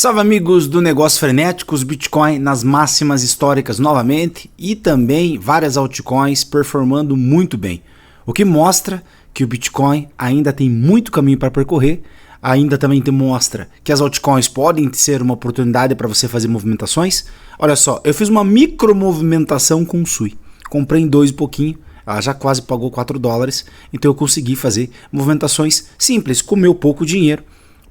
Salve amigos do Negócios Frenéticos, Bitcoin nas máximas históricas novamente e também várias altcoins performando muito bem, o que mostra que o Bitcoin ainda tem muito caminho para percorrer, ainda também demonstra que as altcoins podem ser uma oportunidade para você fazer movimentações. Olha só, eu fiz uma micro movimentação com o Sui, comprei em 2 e pouquinho, ela já quase pagou $4, então eu consegui fazer movimentações simples com meu pouco dinheiro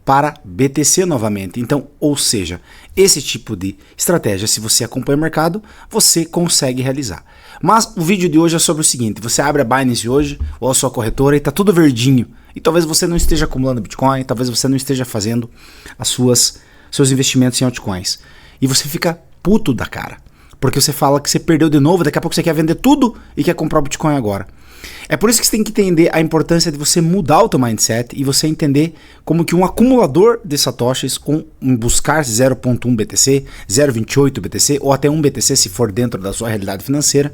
para BTC novamente. Então, ou seja, esse tipo de estratégia, se você acompanha o mercado, você consegue realizar. Mas o vídeo de hoje é sobre o seguinte: você abre a Binance hoje ou a sua corretora e está tudo verdinho, e talvez você não esteja acumulando Bitcoin, talvez você não esteja fazendo seus investimentos em altcoins, e você fica puto da cara, porque você fala que você perdeu de novo, daqui a pouco você quer vender tudo e quer comprar o Bitcoin agora. É por isso que você tem que entender a importância de você mudar o teu mindset e você entender como que um acumulador de satoshis, buscar 0.1 BTC, 0.28 BTC ou até 1 BTC se for dentro da sua realidade financeira,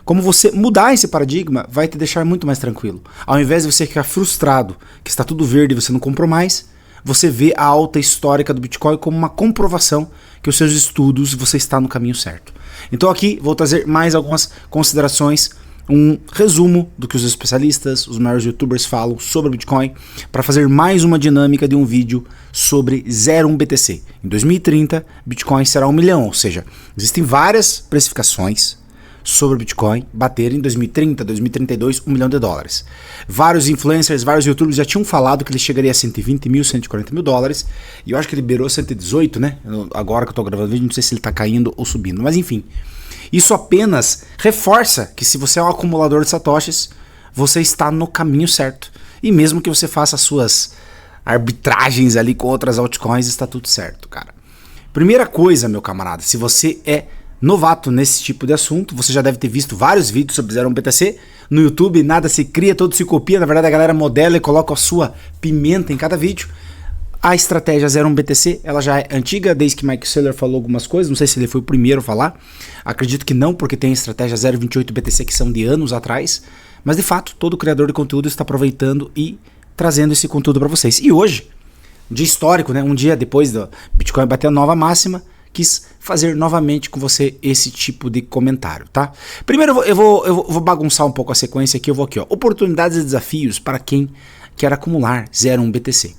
como você mudar esse paradigma vai te deixar muito mais tranquilo. Ao invés de você ficar frustrado que está tudo verde e você não comprou mais, você vê a alta histórica do Bitcoin como uma comprovação que os seus estudos você está no caminho certo. Então aqui vou trazer mais algumas considerações, um resumo do que os especialistas, os maiores youtubers falam sobre o Bitcoin, para fazer mais uma dinâmica de um vídeo sobre 0.1 BTC. Em 2030, Bitcoin será 1 milhão, ou seja, existem várias precificações sobre o Bitcoin bater em 2030, 2032, $1 milhão. Vários influencers, vários youtubers já tinham falado que ele chegaria a 120 mil, 140 mil dólares, e eu acho que ele liberou 118, né? Agora que eu tô gravando o vídeo, não sei se ele tá caindo ou subindo, mas enfim. Isso apenas reforça que se você é um acumulador de satoshis, você está no caminho certo. E mesmo que você faça suas arbitragens ali com outras altcoins, está tudo certo, cara. Primeira coisa, meu camarada, se você é novato nesse tipo de assunto, você já deve ter visto vários vídeos sobre 0.1 BTC no YouTube. Nada se cria, tudo se copia. Na verdade, a galera modela e coloca a sua pimenta em cada vídeo. A estratégia 0.1 BTC, ela já é antiga, desde que Mike Saylor falou algumas coisas. Não sei se ele foi o primeiro a falar. Acredito que não, porque tem a estratégia 0.28 BTC que são de anos atrás. Mas de fato, todo criador de conteúdo está aproveitando e trazendo esse conteúdo para vocês. E hoje, um dia histórico, né? Um dia depois do Bitcoin bater a nova máxima, quis fazer novamente com você esse tipo de comentário, tá? Primeiro eu vou bagunçar um pouco a sequência aqui. Eu vou aqui, ó. Oportunidades e desafios para quem quer acumular 0.1 BTC.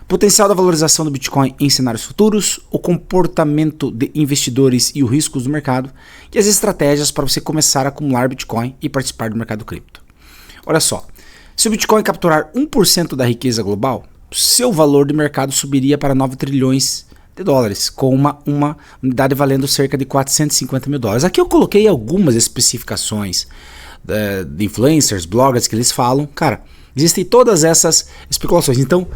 Potencial da valorização do Bitcoin em cenários futuros, o comportamento de investidores e os riscos do mercado e as estratégias para você começar a acumular Bitcoin e participar do mercado cripto. Olha só, se o Bitcoin capturar 1% da riqueza global, seu valor de mercado subiria para 9 trilhões de dólares, com uma unidade valendo cerca de 450 mil dólares. Aqui eu coloquei algumas especificações de influencers, bloggers que eles falam. Cara, existem todas essas especulações. Então,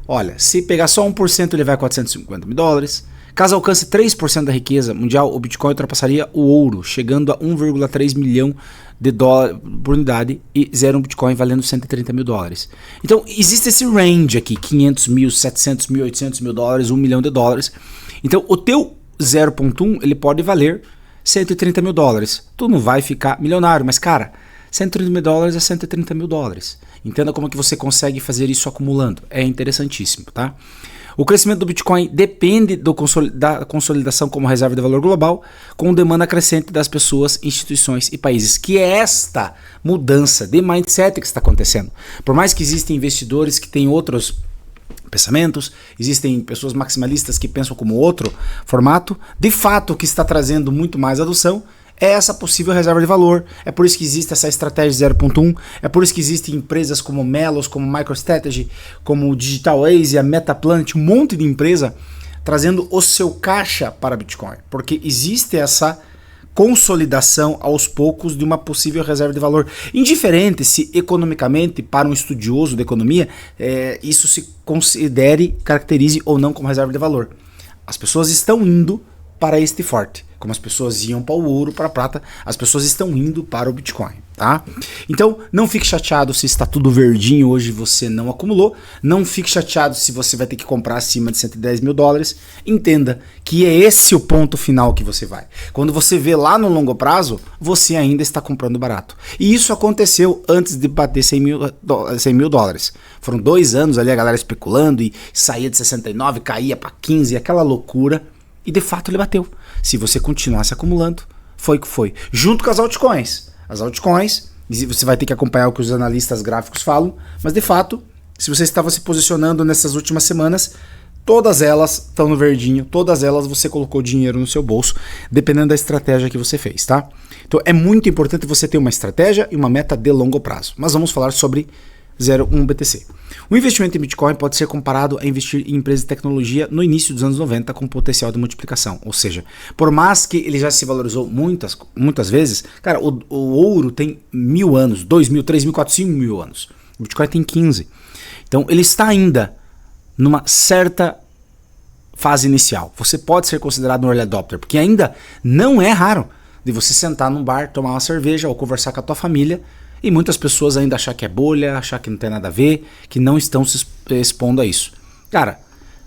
olha, se pegar só 1%, ele vai a 450 mil dólares. Caso alcance 3% da riqueza mundial, o Bitcoin ultrapassaria o ouro, chegando a 1,3 milhão de dólares por unidade e 0.1 Bitcoin valendo 130 mil dólares. Então, existe esse range aqui, 500 mil, 700 mil, 800 mil dólares, 1 milhão de dólares. Então, o teu 0.1, ele pode valer 130 mil dólares. Tu não vai ficar milionário, mas cara, 130 mil dólares é 130 mil dólares. Entenda como que você consegue fazer isso acumulando. É interessantíssimo, tá? O crescimento do Bitcoin depende da consolidação como reserva de valor global, com demanda crescente das pessoas, instituições e países. Que é esta mudança de mindset que está acontecendo. Por mais que existem investidores que têm outros pensamentos, existem pessoas maximalistas que pensam como outro formato, de fato o que está trazendo muito mais adoção é essa possível reserva de valor. É por isso que existe essa estratégia 0.1, é por isso que existem empresas como Melos, como MicroStrategy, como Digital Ace, a Metaplanet, um monte de empresa trazendo o seu caixa para Bitcoin, porque existe essa consolidação aos poucos de uma possível reserva de valor. Indiferente se economicamente, para um estudioso de economia, isso se caracterize ou não como reserva de valor. As pessoas estão indo para este forte. Como as pessoas iam para o ouro, para a prata, as pessoas estão indo para o Bitcoin, tá? Então, não fique chateado se está tudo verdinho hoje e você não acumulou. Não fique chateado se você vai ter que comprar acima de 110 mil dólares. Entenda que é esse o ponto final que você vai. Quando você vê lá no longo prazo, você ainda está comprando barato. E isso aconteceu antes de bater 100 mil dólares. Foram 2 anos ali a galera especulando e saía de 69, caía para 15, aquela loucura. E de fato ele bateu. Se você continuasse acumulando, foi o que foi. Junto com as altcoins. As altcoins, você vai ter que acompanhar o que os analistas gráficos falam, mas de fato, se você estava se posicionando nessas últimas semanas, todas elas estão no verdinho, todas elas você colocou dinheiro no seu bolso, dependendo da estratégia que você fez, tá? Então é muito importante você ter uma estratégia e uma meta de longo prazo. Mas vamos falar sobre 01 BTC. O investimento em Bitcoin pode ser comparado a investir em empresas de tecnologia no início dos anos 90 com potencial de multiplicação. Ou seja, por mais que ele já se valorizou muitas vezes, cara, o ouro tem 1000 anos, 2000, 3000, 4000, 5000 anos. O Bitcoin tem 15. Então ele está ainda numa certa fase inicial. Você pode ser considerado um early adopter, porque ainda não é raro de você sentar num bar, tomar uma cerveja ou conversar com a tua família e muitas pessoas ainda achar que é bolha, achar que não tem nada a ver, que não estão se expondo a isso. Cara,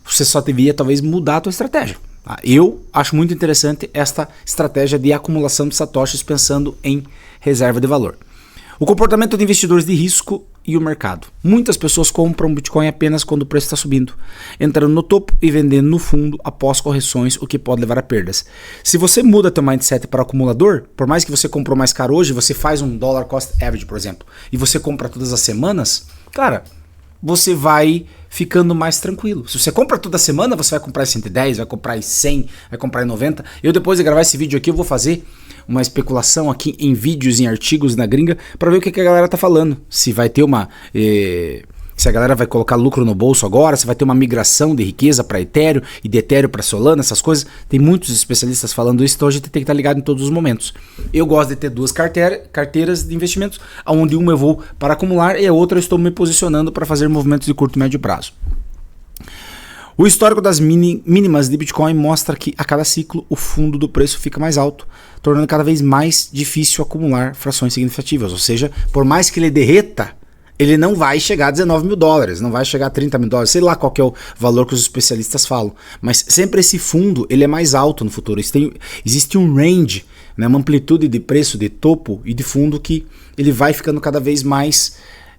você só devia talvez mudar a tua estratégia. Tá? Eu acho muito interessante esta estratégia de acumulação de satoshis pensando em reserva de valor. O comportamento de investidores de risco e o mercado. Muitas pessoas compram Bitcoin apenas quando o preço está subindo, entrando no topo e vendendo no fundo após correções, o que pode levar a perdas. Se você muda teu mindset para acumulador, por mais que você comprou mais caro hoje, você faz um dollar cost average, por exemplo, e você compra todas as semanas, cara, você vai ficando mais tranquilo. Se você compra toda semana, você vai comprar em 110, vai comprar em 100, vai comprar em 90. Eu depois de gravar esse vídeo aqui, eu vou fazer uma especulação aqui em vídeos, em artigos na gringa, para ver o que a galera tá falando. Se vai ter uma... se a galera vai colocar lucro no bolso agora, se vai ter uma migração de riqueza para Ethereum e de Ethereum para Solana, essas coisas. Tem muitos especialistas falando isso, então a gente tem que estar ligado em todos os momentos. Eu gosto de ter 2 carteiras de investimentos, onde uma eu vou para acumular e a outra eu estou me posicionando para fazer movimentos de curto e médio prazo. O histórico das mínimas de Bitcoin mostra que a cada ciclo o fundo do preço fica mais alto, tornando cada vez mais difícil acumular frações significativas. Ou seja, por mais que ele derreta, ele não vai chegar a 19 mil dólares, não vai chegar a 30 mil dólares, sei lá qual que é o valor que os especialistas falam. Mas sempre esse fundo ele é mais alto no futuro. Existe um range, né, uma amplitude de preço de topo e de fundo que ele vai ficando cada vez mais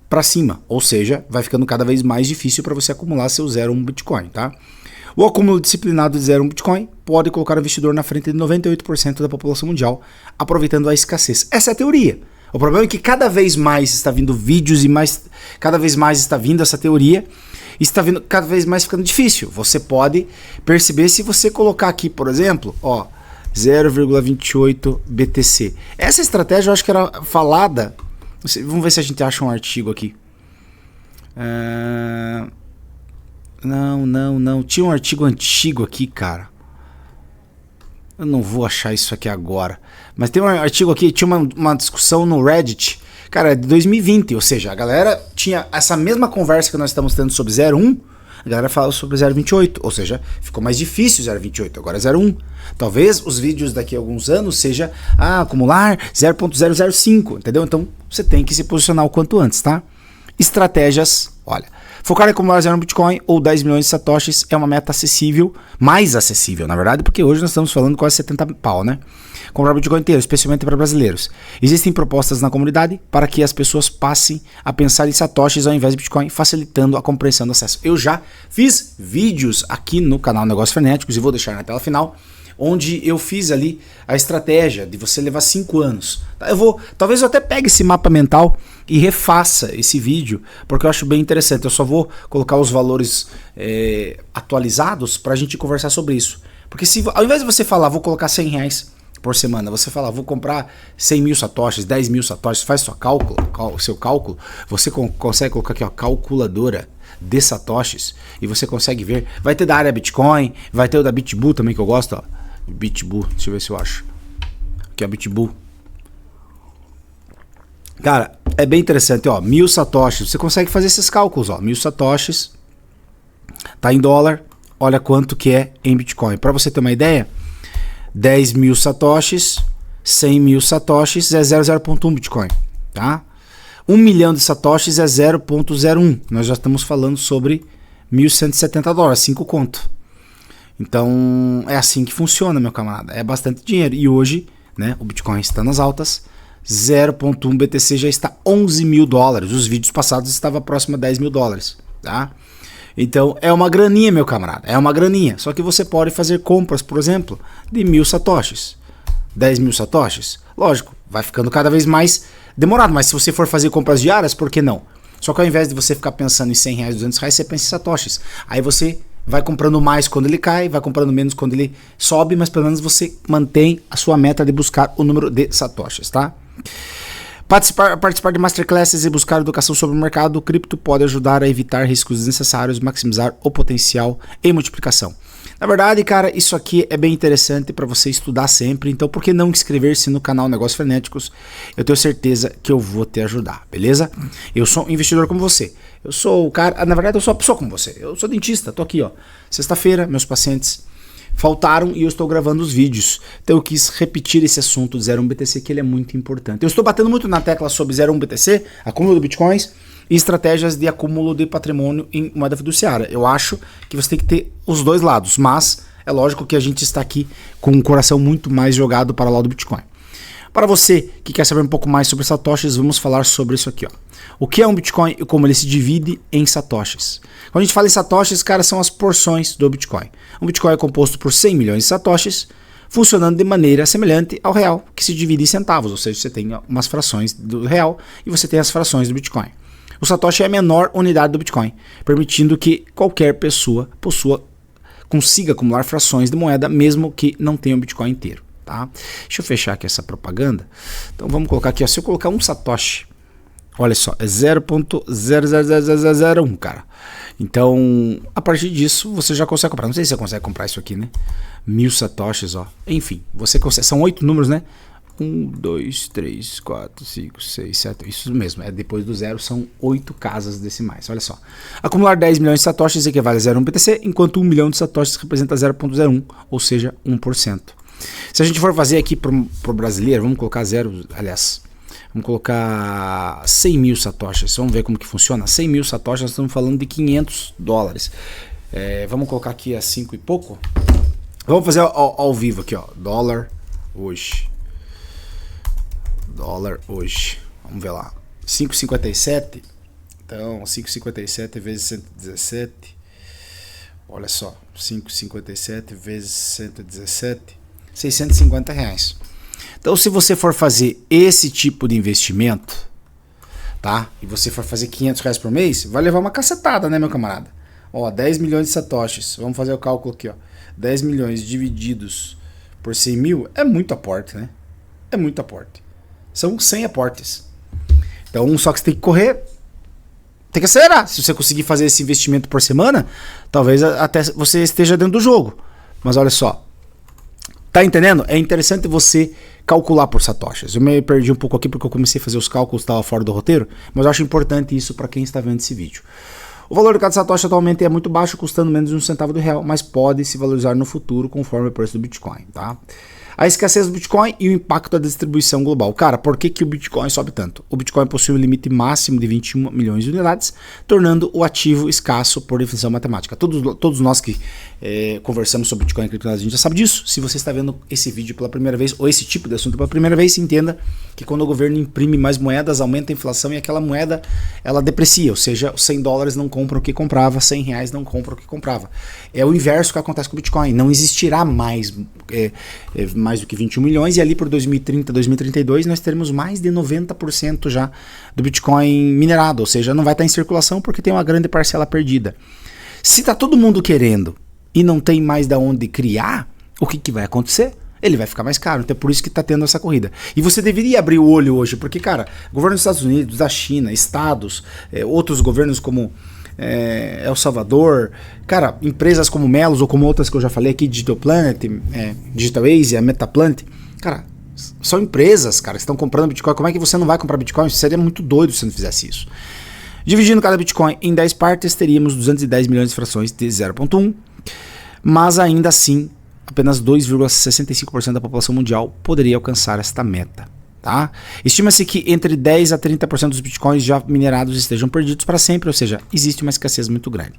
para cima, ou seja, vai ficando cada vez mais difícil para você acumular seu 01 Bitcoin, tá? O acúmulo disciplinado de 01 Bitcoin pode colocar o investidor na frente de 98% da população mundial, aproveitando a escassez. Essa é a teoria. O problema é que cada vez mais está vindo vídeos e cada vez mais está vindo essa teoria e está vindo cada vez mais ficando difícil. Você pode perceber se você colocar aqui, por exemplo, ó, 0,28 BTC. Essa estratégia eu acho que era falada. Vamos ver se a gente acha um artigo aqui. Não. Tinha um artigo antigo aqui, cara. Eu não vou achar isso aqui agora. Mas tem um artigo aqui, tinha uma discussão no Reddit, cara, de 2020. Ou seja, a galera tinha essa mesma conversa que nós estamos tendo sobre 01. A galera fala sobre 0,28, ou seja, ficou mais difícil 0,28, agora é 0,1. Talvez os vídeos daqui a alguns anos seja acumular 0,005, entendeu? Então você tem que se posicionar o quanto antes, tá? Estratégias, olha, focar em acumular 0 Bitcoin ou 10 milhões de satoshis é uma meta acessível, mais acessível, na verdade, porque hoje nós estamos falando quase 70 pau, né? Comprar Bitcoin inteiro, especialmente para brasileiros. Existem propostas na comunidade para que as pessoas passem a pensar em satoshis ao invés de Bitcoin, facilitando a compreensão do acesso. Eu já fiz vídeos aqui no canal Negócios Frenéticos e vou deixar na tela final, onde eu fiz ali a estratégia de você levar 5 anos. Talvez eu até pegue esse mapa mental e refaça esse vídeo, porque eu acho bem interessante. Eu só vou colocar os valores atualizados para a gente conversar sobre isso. Porque se ao invés de você falar, vou colocar 100 reais por semana, você fala, vou comprar 100 mil satoshis, 10 mil satoshis, faz o seu cálculo, você consegue colocar aqui, ó, calculadora de satoshis, e você consegue ver, vai ter da área Bitcoin, vai ter o da BitBoo também, que eu gosto, ó, BitBoo, deixa eu ver se eu acho, aqui é a BitBoo. Cara, é bem interessante, ó, 1000 satoshis, você consegue fazer esses cálculos, ó, 1000 satoshis, tá em dólar, olha quanto que é em Bitcoin. Para você ter uma ideia, 10 mil satoshis, 100 mil satoshis é 0,0.1 Bitcoin, tá? 1 milhão de satoshis é 0,01. Nós já estamos falando sobre $1.170, 5 conto. Então é assim que funciona, meu camarada. É bastante dinheiro. E hoje, né, o Bitcoin está nas altas. 0,1 BTC já está $11 mil. Os vídeos passados estavam próximo a $10 mil, tá? Então é uma graninha, meu camarada. É uma graninha. Só que você pode fazer compras, por exemplo, de 1.000 satoshis, 10 mil satoshis. Lógico, vai ficando cada vez mais demorado. Mas se você for fazer compras diárias, por que não? Só que ao invés de você ficar pensando em R$100, R$200, você pensa em satoshis. Aí você vai comprando mais quando ele cai, vai comprando menos quando ele sobe, mas pelo menos você mantém a sua meta de buscar o número de satoshis, tá? Participar de masterclasses e buscar educação sobre o mercado cripto pode ajudar a evitar riscos desnecessários, maximizar o potencial em multiplicação. Na verdade, cara, isso aqui é bem interessante para você estudar sempre, então por que não inscrever-se no canal Negócios Frenéticos? Eu tenho certeza que eu vou te ajudar, beleza? Eu sou um investidor como você, eu sou o cara, na verdade eu sou a pessoa como você, eu sou dentista, tô aqui ó, sexta-feira, meus pacientes faltaram e eu estou gravando os vídeos, então eu quis repetir esse assunto de 0,1 BTC que ele é muito importante. Eu estou batendo muito na tecla sobre 0,1 BTC, acúmulo de bitcoins, e estratégias de acúmulo de patrimônio em moeda fiduciária. Eu acho que você tem que ter os dois lados, mas é lógico que a gente está aqui com um coração muito mais jogado para o lado do Bitcoin. Para você que quer saber um pouco mais sobre satoshis, vamos falar sobre isso aqui, ó. O que é um Bitcoin e como ele se divide em satoshis. Quando a gente fala em satoshis, cara, são as porções do Bitcoin. Um Bitcoin é composto por 100 milhões de satoshis, funcionando de maneira semelhante ao real, que se divide em centavos, ou seja, você tem umas frações do real e você tem as frações do Bitcoin. O Satoshi é a menor unidade do Bitcoin, permitindo que qualquer pessoa consiga acumular frações de moeda, mesmo que não tenha o Bitcoin inteiro. Tá? Deixa eu fechar aqui essa propaganda. Então vamos colocar aqui, ó, se eu colocar um Satoshi, olha só, é 0.00001, cara. Então, a partir disso, você já consegue comprar. Não sei se você consegue comprar isso aqui, né? 1.000 Satoshis, ó. Enfim, você consegue. São 8 números, né? 1, 2, 3, 4, 5, 6, 7, isso mesmo, depois do zero são 8 casas decimais, olha só. Acumular 10 milhões de satoshis equivale a 0,1 BTC, enquanto 1 milhão de satoshis representa 0,01, ou seja, 1%. Se a gente for fazer aqui para o brasileiro, vamos colocar vamos colocar 100 mil satoshis, vamos ver como que funciona. 100 mil satoshis, nós estamos falando de $500. Vamos colocar aqui a 5 e pouco. Vamos fazer ao vivo aqui, ó, dólar hoje. Vamos ver lá. 5,57. Então, 5,57 vezes 117. Olha só. 5,57 vezes 117. R$650. Então, se você for fazer esse tipo de investimento, tá? E você for fazer R$500 por mês, vai levar uma cacetada, né, meu camarada? Ó, 10 milhões de satoshis. Vamos fazer o cálculo aqui, ó. 10 milhões divididos por 100 mil é muito aporte, né? É muito aporte. São 100 aportes. Então, só que você tem que correr, tem que acelerar. Se você conseguir fazer esse investimento por semana, talvez até você esteja dentro do jogo. Mas olha só, tá entendendo? É interessante você calcular por satoshis. Eu me perdi um pouco aqui porque eu comecei a fazer os cálculos, estava fora do roteiro, mas eu acho importante isso para quem está vendo esse vídeo. O valor de cada satoshi atualmente é muito baixo, custando menos de um centavo do real, mas pode se valorizar no futuro conforme o preço do Bitcoin, tá? A escassez do Bitcoin e o impacto da distribuição global. Cara, por que o Bitcoin sobe tanto? O Bitcoin possui um limite máximo de 21 milhões de unidades, tornando o ativo escasso por definição matemática. Todos nós que conversamos sobre Bitcoin e criptomoedas, a gente já sabe disso. Se você está vendo esse vídeo pela primeira vez, ou esse tipo de assunto pela primeira vez, entenda que quando o governo imprime mais moedas, aumenta a inflação e aquela moeda, ela deprecia. Ou seja, os $100 não compram o que comprava, R$100 não compram o que comprava. É o inverso que acontece com o Bitcoin. Não existirá mais do que 21 milhões, e ali por 2030, 2032 nós teremos mais de 90% já do Bitcoin minerado, ou seja, não vai estar em circulação porque tem uma grande parcela perdida. Se está todo mundo querendo e não tem mais da onde criar, o que vai acontecer? Ele vai ficar mais caro, então é por isso que está tendo essa corrida. E você deveria abrir o olho hoje, porque, cara, governo dos Estados Unidos, da China, estados, outros governos como El Salvador, cara, empresas como Melos ou como outras que eu já falei aqui, Digital Planet, Digital Asia, Metaplanet, cara, são empresas, cara, que estão comprando Bitcoin. Como é que você não vai comprar Bitcoin? Seria muito doido se você não fizesse isso. Dividindo cada Bitcoin em 10 partes, teríamos 210 milhões de frações de 0,1, mas ainda assim apenas 2,65% da população mundial poderia alcançar esta meta. Tá? Estima-se que entre 10 a 30% dos bitcoins já minerados estejam perdidos para sempre, ou seja, existe uma escassez muito grande.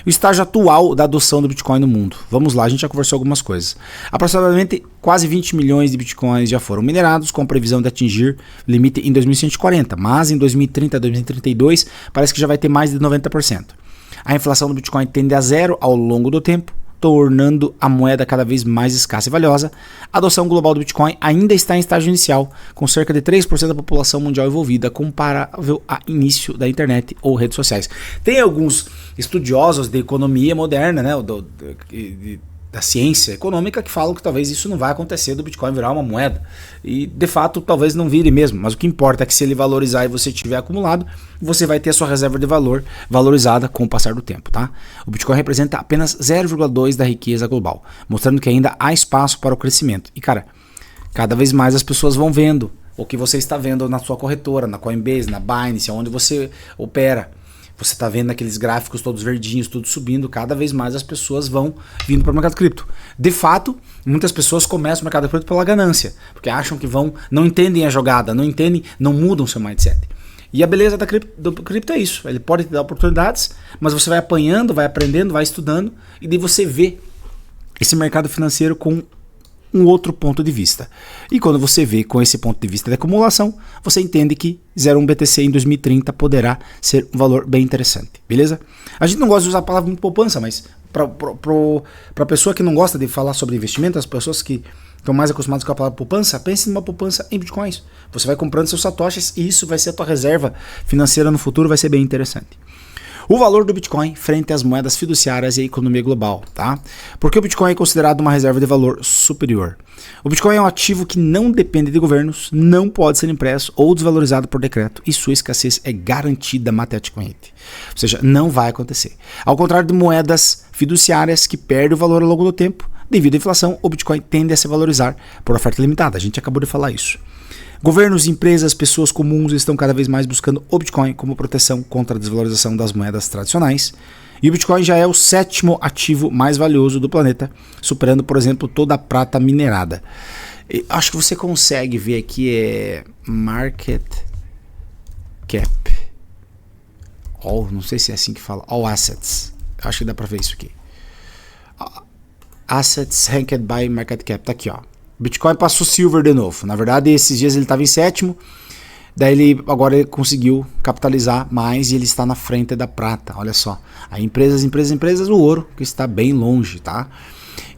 O estágio atual da adoção do Bitcoin no mundo. Vamos lá, a gente já conversou algumas coisas. Aproximadamente quase 20 milhões de Bitcoins já foram minerados, com previsão de atingir o limite em 2140, mas em 2030 2032 parece que já vai ter mais de 90%. A inflação do Bitcoin tende a zero ao longo do tempo, tornando a moeda cada vez mais escassa e valiosa. A adoção global do Bitcoin ainda está em estágio inicial, com cerca de 3% da população mundial envolvida, comparável a início da internet ou redes sociais. Tem alguns estudiosos de economia moderna, né, da ciência econômica, que falam que talvez isso não vai acontecer do Bitcoin virar uma moeda. E, de fato, talvez não vire mesmo. Mas o que importa é que se ele valorizar e você tiver acumulado, você vai ter a sua reserva de valor valorizada com o passar do tempo, tá? O Bitcoin representa apenas 0,2% da riqueza global, mostrando que ainda há espaço para o crescimento. E, cara, cada vez mais as pessoas vão vendo o que você está vendo na sua corretora, na Coinbase, na Binance, onde você opera. Você está vendo aqueles gráficos todos verdinhos, tudo subindo, cada vez mais as pessoas vão vindo para o mercado cripto. De fato, muitas pessoas começam o mercado cripto pela ganância, porque acham que não entendem a jogada, não entendem, não mudam seu mindset. E a beleza do cripto é isso, ele pode te dar oportunidades, mas você vai apanhando, vai aprendendo, vai estudando, e daí você vê esse mercado financeiro com um outro ponto de vista. E quando você vê com esse ponto de vista de acumulação, você entende que 0,1 BTC em 2030 poderá ser um valor bem interessante, beleza? A gente não gosta de usar a palavra muito poupança, mas para pessoa que não gosta de falar sobre investimento, as pessoas que estão mais acostumadas com a palavra poupança, pense numa poupança em bitcoins. Você vai comprando seus satoshis e isso vai ser a tua reserva financeira no futuro, vai ser bem interessante. O valor do Bitcoin frente às moedas fiduciárias e a economia global, tá? Porque o Bitcoin é considerado uma reserva de valor superior. O Bitcoin é um ativo que não depende de governos, não pode ser impresso ou desvalorizado por decreto e sua escassez é garantida matematicamente. Ou seja, não vai acontecer. Ao contrário de moedas fiduciárias que perdem o valor ao longo do tempo, devido à inflação, o Bitcoin tende a se valorizar por oferta limitada. A gente acabou de falar isso. Governos, empresas, pessoas comuns estão cada vez mais buscando o Bitcoin como proteção contra a desvalorização das moedas tradicionais. E o Bitcoin já é o 7º ativo mais valioso do planeta, superando, por exemplo, toda a prata minerada. E acho que você consegue ver aqui Market Cap. Não sei se é assim que fala. All Assets. Acho que dá pra ver isso aqui. Assets Ranked by Market Cap. Tá aqui, ó. Bitcoin passou Silver de novo. Na verdade, esses dias ele estava em 7º. Daí agora ele conseguiu capitalizar mais e ele está na frente da prata. Olha só. Aí empresas, o ouro, que está bem longe, tá?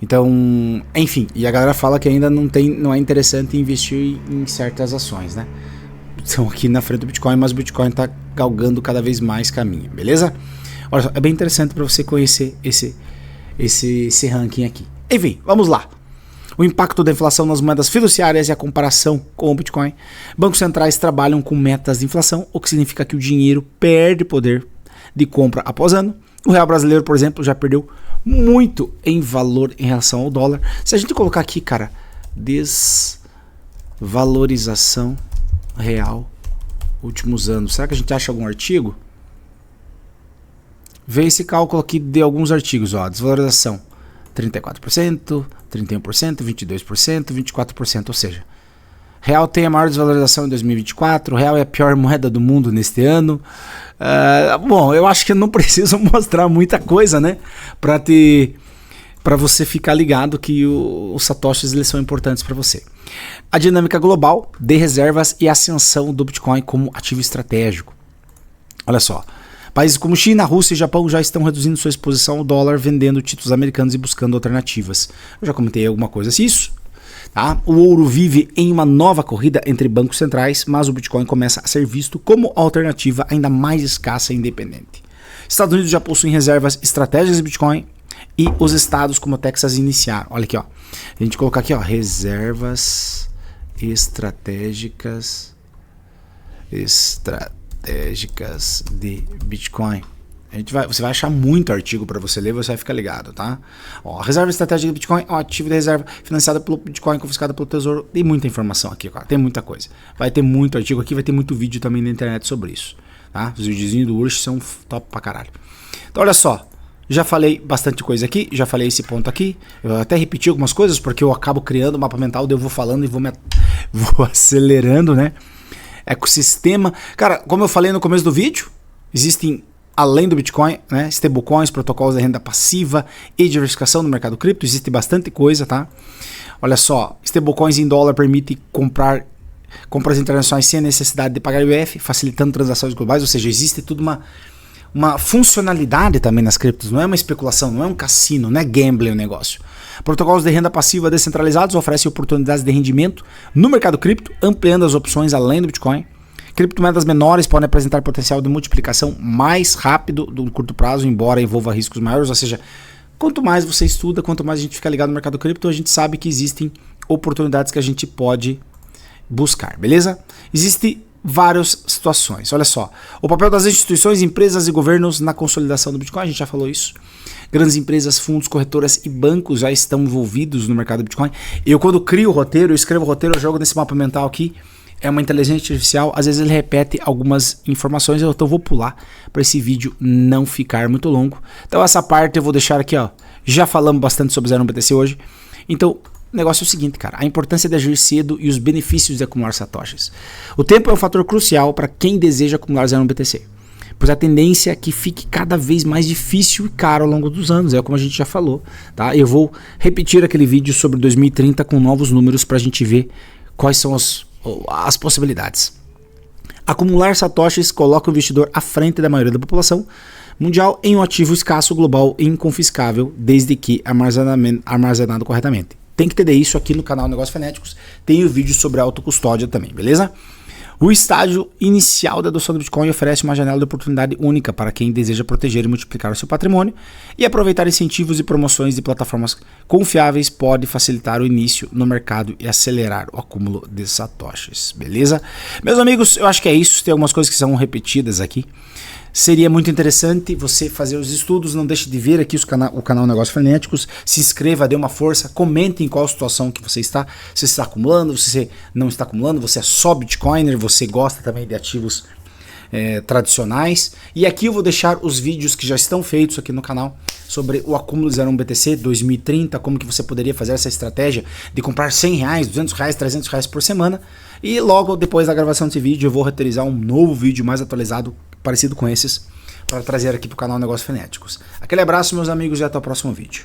Então, enfim. E a galera fala que ainda não é interessante investir em certas ações, né? Estão aqui na frente do Bitcoin, mas o Bitcoin está galgando cada vez mais caminho, beleza? Olha só, é bem interessante para você conhecer esse ranking aqui. Enfim, vamos lá. O impacto da inflação nas moedas fiduciárias e a comparação com o Bitcoin. Bancos centrais trabalham com metas de inflação, o que significa que o dinheiro perde poder de compra após ano. O real brasileiro, por exemplo, já perdeu muito em valor em relação ao dólar. Se a gente colocar aqui, cara, desvalorização real últimos anos, será que a gente acha algum artigo? Vê esse cálculo aqui de alguns artigos, ó, desvalorização 34%, 31%, 22%, 24%, ou seja, real tem a maior desvalorização em 2024, o real é a pior moeda do mundo neste ano. Bom, eu acho que eu não preciso mostrar muita coisa, né, para você ficar ligado que os satoshis eles são importantes para você. A dinâmica global de reservas e ascensão do Bitcoin como ativo estratégico. Olha só. Países como China, Rússia e Japão já estão reduzindo sua exposição ao dólar, vendendo títulos americanos e buscando alternativas. Eu já comentei alguma coisa assim, isso. Tá? O ouro vive em uma nova corrida entre bancos centrais, mas o Bitcoin começa a ser visto como alternativa ainda mais escassa e independente. Estados Unidos já possuem reservas estratégicas de Bitcoin e os estados como Texas iniciaram. Olha aqui, ó. A gente colocar aqui, ó, reservas estratégicas de Bitcoin. Você vai achar muito artigo para você ler, você vai ficar ligado, tá? Ó, a reserva estratégica de Bitcoin é um ativo de reserva financiada pelo Bitcoin, confiscada pelo Tesouro. Tem muita informação aqui, cara. Tem muita coisa. Vai ter muito artigo aqui, vai ter muito vídeo também na internet sobre isso, tá? Os videozinhos do Ursh são top pra caralho. Então, olha só. Já falei bastante coisa aqui, já falei esse ponto aqui. Eu até repeti algumas coisas porque eu acabo criando um mapa mental, daí eu vou falando e vou acelerando, né? Ecossistema. Cara, como eu falei no começo do vídeo, existem, além do Bitcoin, né, stablecoins, protocolos de renda passiva e diversificação no mercado cripto. Existe bastante coisa, tá? Olha só, stablecoins em dólar permitem compras internacionais sem a necessidade de pagar IOF, facilitando transações globais, ou seja, existe tudo uma funcionalidade também nas criptos, não é uma especulação, não é um cassino, não é gambling o negócio. Protocolos de renda passiva descentralizados oferecem oportunidades de rendimento no mercado cripto, ampliando as opções além do Bitcoin. Criptomoedas menores podem apresentar potencial de multiplicação mais rápido no curto prazo, embora envolva riscos maiores, ou seja, quanto mais você estuda, quanto mais a gente fica ligado no mercado cripto, a gente sabe que existem oportunidades que a gente pode buscar, beleza? Existem várias situações. Olha só, o papel das instituições, empresas e governos na consolidação do Bitcoin, a gente já falou isso. Grandes empresas, fundos, corretoras e bancos já estão envolvidos no mercado do Bitcoin. Eu, quando crio o roteiro, eu escrevo o roteiro, eu jogo nesse mapa mental aqui. É uma inteligência artificial, às vezes ele repete algumas informações, então eu vou pular para esse vídeo não ficar muito longo. Então essa parte eu vou deixar aqui, ó. Já falamos bastante sobre 0,1BTC hoje. Então, o negócio é o seguinte, cara, a importância de agir cedo e os benefícios de acumular satoshis. O tempo é um fator crucial para quem deseja acumular 0,1BTC, pois a tendência é que fique cada vez mais difícil e caro ao longo dos anos, é como a gente já falou, tá? Eu vou repetir aquele vídeo sobre 2030 com novos números para a gente ver quais são as possibilidades. Acumular satoshis coloca o investidor à frente da maioria da população mundial em um ativo escasso, global e inconfiscável, desde que armazenado corretamente. Tem que entender isso aqui no canal Negócios Frenéticos. Tem o vídeo sobre autocustódia também, beleza? O estágio inicial da adoção do Bitcoin oferece uma janela de oportunidade única para quem deseja proteger e multiplicar o seu patrimônio, e aproveitar incentivos e promoções de plataformas confiáveis pode facilitar o início no mercado e acelerar o acúmulo de satoshis, beleza? Meus amigos, eu acho que é isso. Tem algumas coisas que são repetidas aqui. Seria muito interessante você fazer os estudos. Não deixe de ver aqui o canal Negócios Frenéticos. Se inscreva, dê uma força, comente em qual situação que você está. Se você está acumulando, se você não está acumulando, você é só Bitcoiner, você gosta também de ativos tradicionais. E aqui eu vou deixar os vídeos que já estão feitos aqui no canal sobre o acúmulo 0,1BTC 2030, como que você poderia fazer essa estratégia de comprar R$100, R$200, R$300 por semana. E logo depois da gravação desse vídeo eu vou roteirizar um novo vídeo mais atualizado, parecido com esses, para trazer aqui para o canal Negócios Frenéticos. Aquele abraço, meus amigos, e até o próximo vídeo.